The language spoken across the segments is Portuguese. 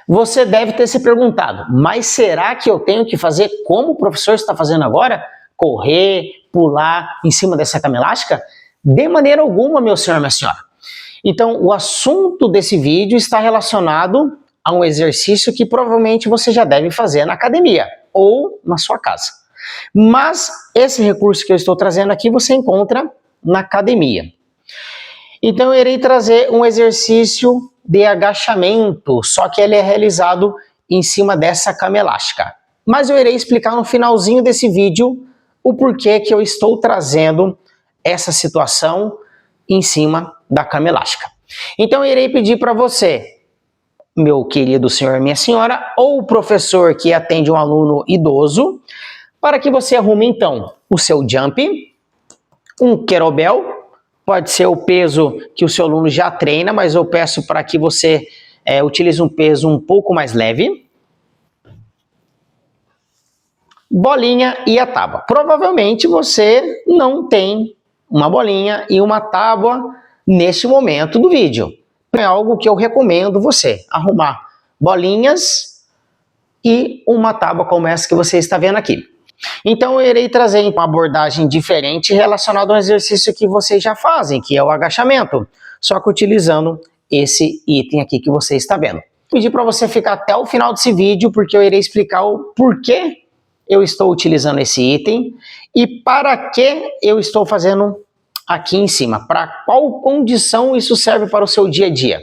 Você deve ter se perguntado, mas será que eu tenho que fazer como o professor está fazendo agora? Correr, pular em cima dessa cama elástica? De maneira alguma, meu senhor, minha senhora. Então, o assunto desse vídeo está relacionado a um exercício que provavelmente você já deve fazer na academia ou na sua casa. Mas esse recurso que eu estou trazendo aqui você encontra na academia. Então, eu irei trazer um exercício de agachamento, só que ele é realizado em cima dessa cama elástica. Mas eu irei explicar no finalzinho desse vídeo o porquê que eu estou trazendo essa situação em cima da cama elástica. Então, eu irei pedir para você, meu querido senhor, minha senhora, ou o professor que atende um aluno idoso, para que você arrume então o seu jump, um kettlebell, pode ser o peso que o seu aluno já treina, mas eu peço para que você utilize um peso um pouco mais leve. Bolinha e a tábua. Provavelmente você não tem uma bolinha e uma tábua neste momento do vídeo. É algo que eu recomendo você arrumar bolinhas e uma tábua como essa que você está vendo aqui. Então eu irei trazer uma abordagem diferente relacionada ao exercício que vocês já fazem, que é o agachamento, só que utilizando esse item aqui que você está vendo. Vou pedir para você ficar até o final desse vídeo, porque eu irei explicar o porquê eu estou utilizando esse item e para que eu estou fazendo aqui em cima, para qual condição isso serve para o seu dia a dia.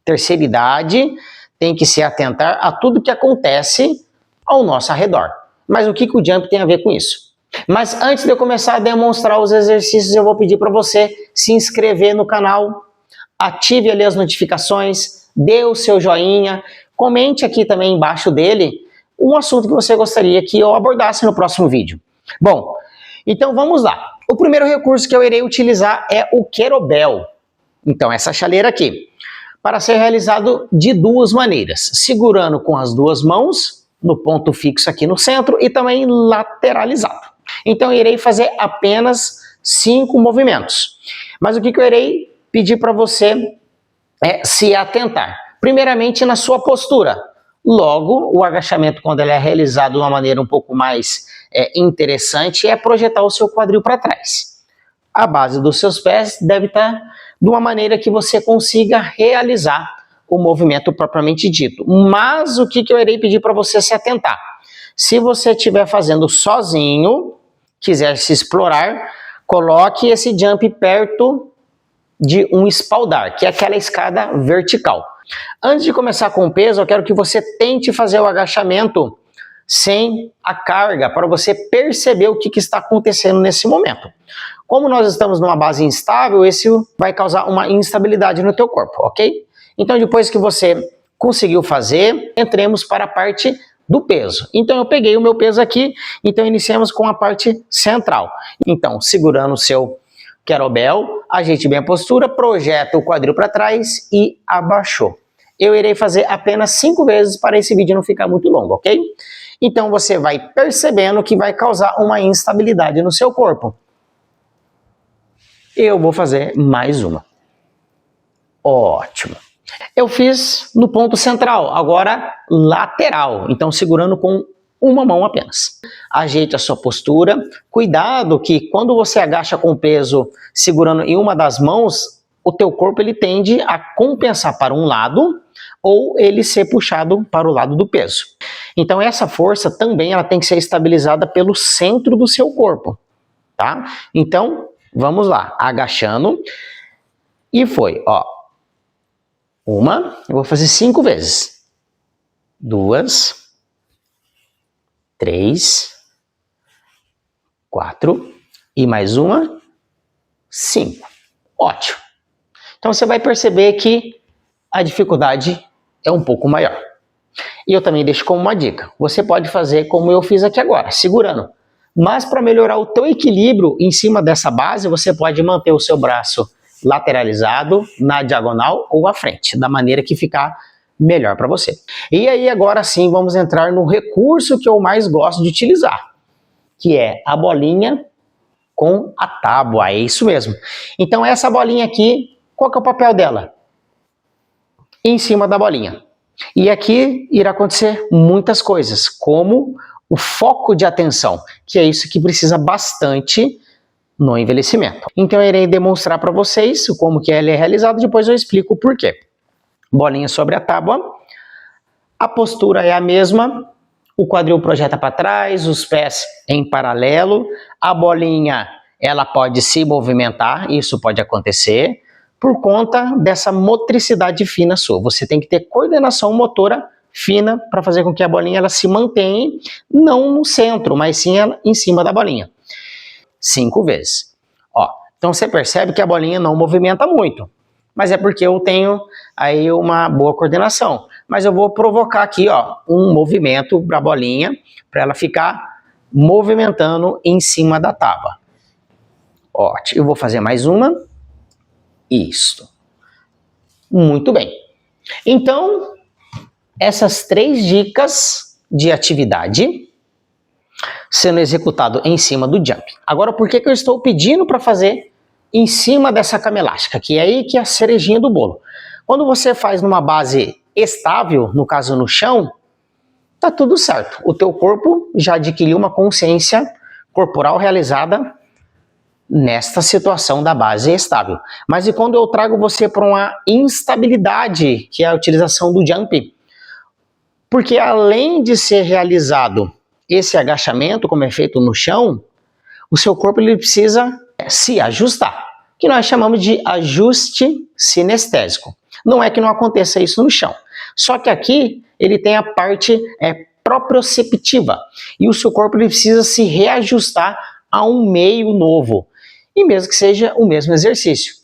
Terceira idade tem que se atentar a tudo que acontece ao nosso redor. Mas o que o jump tem a ver com isso? Mas antes de eu começar a demonstrar os exercícios, eu vou pedir para você se inscrever no canal, ative ali as notificações, dê o seu joinha, comente aqui também embaixo dele um assunto que você gostaria que eu abordasse no próximo vídeo. Bom, então vamos lá. O primeiro recurso que eu irei utilizar é o kettlebell. Então, essa chaleira aqui, para ser realizado de duas maneiras, segurando com as duas mãos no ponto fixo aqui no centro e também lateralizado. Então, eu irei fazer apenas 5 movimentos. Mas o que eu irei pedir para você é se atentar. Primeiramente, na sua postura. Logo, o agachamento, quando ele é realizado de uma maneira um pouco mais interessante, é projetar o seu quadril para trás. A base dos seus pés deve estar de uma maneira que você consiga realizar o movimento propriamente dito. Mas o que eu irei pedir para você se atentar? Se você estiver fazendo sozinho, quiser se explorar, coloque esse jump perto de um espaldar, que é aquela escada vertical. Antes de começar com o peso, eu quero que você tente fazer o agachamento sem a carga, para você perceber o que está acontecendo nesse momento. Como nós estamos numa base instável, esse vai causar uma instabilidade no teu corpo, ok? Então, depois que você conseguiu fazer, entremos para a parte do peso. Então, eu peguei o meu peso aqui, então iniciamos com a parte central. Então, segurando o seu kettlebell, ajeite bem a postura, projeta o quadril para trás e abaixou. Eu irei fazer apenas 5 vezes para esse vídeo não ficar muito longo, ok? Então você vai percebendo que vai causar uma instabilidade no seu corpo. Eu vou fazer mais uma. Ótimo. Eu fiz no ponto central, agora lateral, então segurando com uma mão apenas. Ajeite a sua postura. Cuidado que quando você agacha com o peso segurando em uma das mãos, o teu corpo ele tende a compensar para um lado ou ele ser puxado para o lado do peso. Então essa força também ela tem que ser estabilizada pelo centro do seu corpo, tá? Então vamos lá, agachando e foi, ó. Uma, eu vou fazer 5 vezes. 2, 3, 4 e mais uma, 5. Ótimo. Então você vai perceber que a dificuldade é um pouco maior. E eu também deixo como uma dica. Você pode fazer como eu fiz aqui agora, segurando. Mas para melhorar o teu equilíbrio em cima dessa base, você pode manter o seu braço lateralizado, na diagonal ou à frente, da maneira que ficar melhor para você. E aí agora sim vamos entrar no recurso que eu mais gosto de utilizar, que é a bolinha com a tábua, é isso mesmo. Então essa bolinha aqui, qual que é o papel dela? Em cima da bolinha. E aqui irá acontecer muitas coisas, como o foco de atenção, que é isso que precisa bastante no envelhecimento. Então eu irei demonstrar para vocês como que ele é realizado, depois eu explico o porquê. Bolinha sobre a tábua, a postura é a mesma, o quadril projeta para trás, os pés em paralelo, a bolinha ela pode se movimentar, isso pode acontecer por conta dessa motricidade fina sua. Você tem que ter coordenação motora fina para fazer com que a bolinha ela se mantenha não no centro, mas sim em cima da bolinha. 5 vezes. Ó, então você percebe que a bolinha não movimenta muito, mas é porque eu tenho aí uma boa coordenação. Mas eu vou provocar aqui, ó, um movimento para a bolinha, para ela ficar movimentando em cima da tábua. Ótimo, eu vou fazer mais uma. Isso. Muito bem. Então, essas 3 dicas de atividade sendo executado em cima do jump. Agora, por que eu estou pedindo para fazer em cima dessa cama elástica? Que é aí que é a cerejinha do bolo. Quando você faz numa base estável, no caso no chão, tá tudo certo. O teu corpo já adquiriu uma consciência corporal realizada nesta situação da base estável. Mas e quando eu trago você para uma instabilidade, que é a utilização do jump? Porque além de ser realizado esse agachamento, como é feito no chão, o seu corpo ele precisa se ajustar, que nós chamamos de ajuste sinestésico. Não é que não aconteça isso no chão, só que aqui ele tem a parte proprioceptiva, e o seu corpo ele precisa se reajustar a um meio novo, e mesmo que seja o mesmo exercício.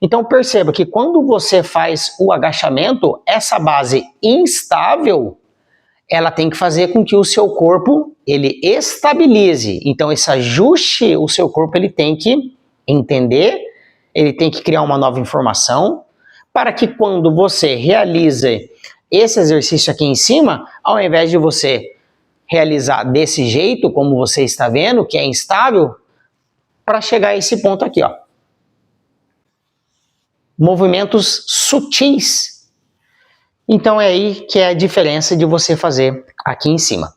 Então perceba que quando você faz o agachamento, essa base instável, ela tem que fazer com que o seu corpo ele estabilize. Então esse ajuste, o seu corpo ele tem que entender, ele tem que criar uma nova informação, para que quando você realize esse exercício aqui em cima, ao invés de você realizar desse jeito, como você está vendo, que é instável, para chegar a esse ponto aqui, ó. Movimentos sutis. Então é aí que é a diferença de você fazer aqui em cima.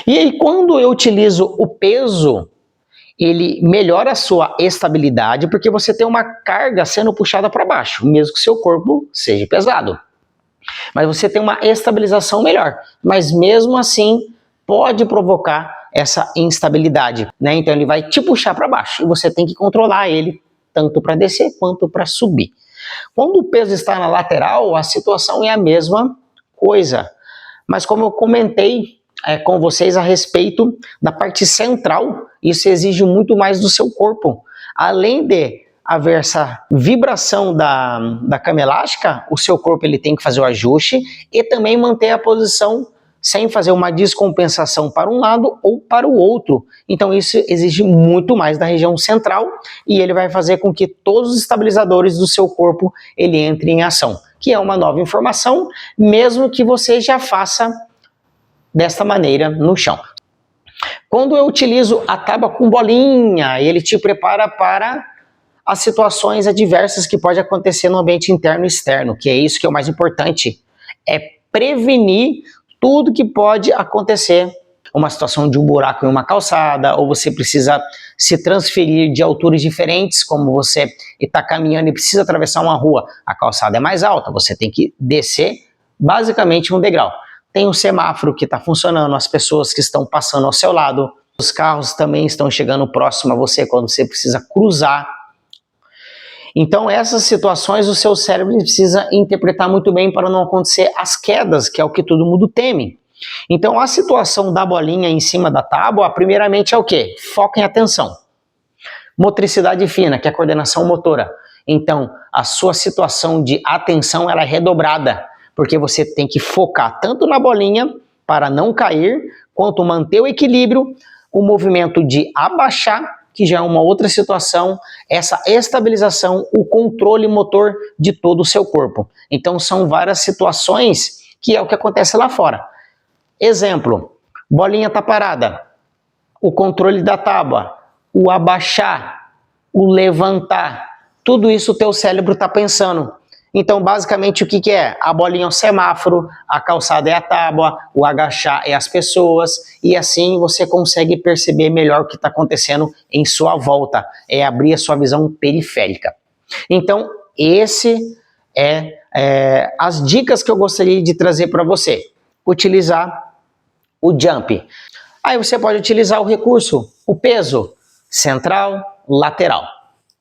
E aí quando eu utilizo o peso, ele melhora a sua estabilidade, porque você tem uma carga sendo puxada para baixo, mesmo que seu corpo seja pesado. Mas você tem uma estabilização melhor, mas mesmo assim pode provocar essa instabilidade, né? Então ele vai te puxar para baixo e você tem que controlar ele tanto para descer quanto para subir. Quando o peso está na lateral, a situação é a mesma coisa, mas como eu comentei com vocês a respeito da parte central, isso exige muito mais do seu corpo. Além de haver essa vibração da cama elástica, o seu corpo ele tem que fazer o ajuste e também manter a posição sem fazer uma descompensação para um lado ou para o outro. Então isso exige muito mais da região central e ele vai fazer com que todos os estabilizadores do seu corpo ele entre em ação, que é uma nova informação, mesmo que você já faça desta maneira no chão. Quando eu utilizo a tábua com bolinha, ele te prepara para as situações adversas que pode acontecer no ambiente interno e externo, que é isso que é o mais importante, é prevenir tudo que pode acontecer, uma situação de um buraco em uma calçada, ou você precisa se transferir de alturas diferentes, como você está caminhando e precisa atravessar uma rua, a calçada é mais alta, você tem que descer basicamente um degrau. Tem o semáforo que está funcionando, as pessoas que estão passando ao seu lado, os carros também estão chegando próximo a você quando você precisa cruzar. Então essas situações o seu cérebro precisa interpretar muito bem para não acontecer as quedas, que é o que todo mundo teme. Então a situação da bolinha em cima da tábua, primeiramente é o quê? Foca em atenção. Motricidade fina, que é a coordenação motora. Então a sua situação de atenção ela é redobrada, porque você tem que focar tanto na bolinha para não cair, quanto manter o equilíbrio, o movimento de abaixar, que já é uma outra situação, essa estabilização, o controle motor de todo o seu corpo. Então são várias situações que é o que acontece lá fora. Exemplo, bolinha está parada, o controle da tábua, o abaixar, o levantar, tudo isso o teu cérebro está pensando. Então, basicamente, o que que é? A bolinha é o semáforo, a calçada é a tábua, o agachar é as pessoas, e assim você consegue perceber melhor o que está acontecendo em sua volta, é abrir a sua visão periférica. Então, esse as dicas que eu gostaria de trazer para você. Utilizar o jump. Aí você pode utilizar o recurso, o peso, central, lateral.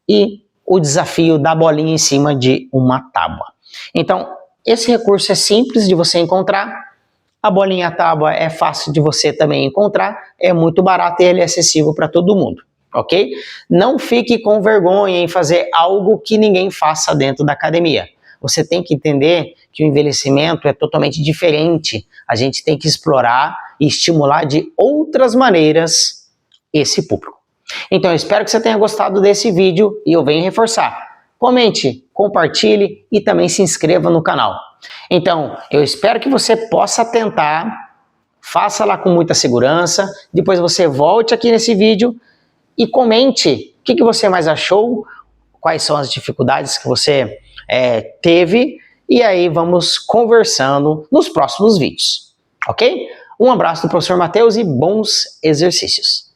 E o desafio da bolinha em cima de uma tábua. Então, esse recurso é simples de você encontrar. A bolinha tábua é fácil de você também encontrar, é muito barato e ele é acessível para todo mundo, ok? Não fique com vergonha em fazer algo que ninguém faça dentro da academia. Você tem que entender que o envelhecimento é totalmente diferente. A gente tem que explorar e estimular de outras maneiras esse público. Então eu espero que você tenha gostado desse vídeo e eu venho reforçar. Comente, compartilhe e também se inscreva no canal. Então eu espero que você possa tentar, faça lá com muita segurança, depois você volte aqui nesse vídeo e comente o que você mais achou, quais são as dificuldades que você teve e aí vamos conversando nos próximos vídeos, ok? Um abraço do professor Matheus e bons exercícios.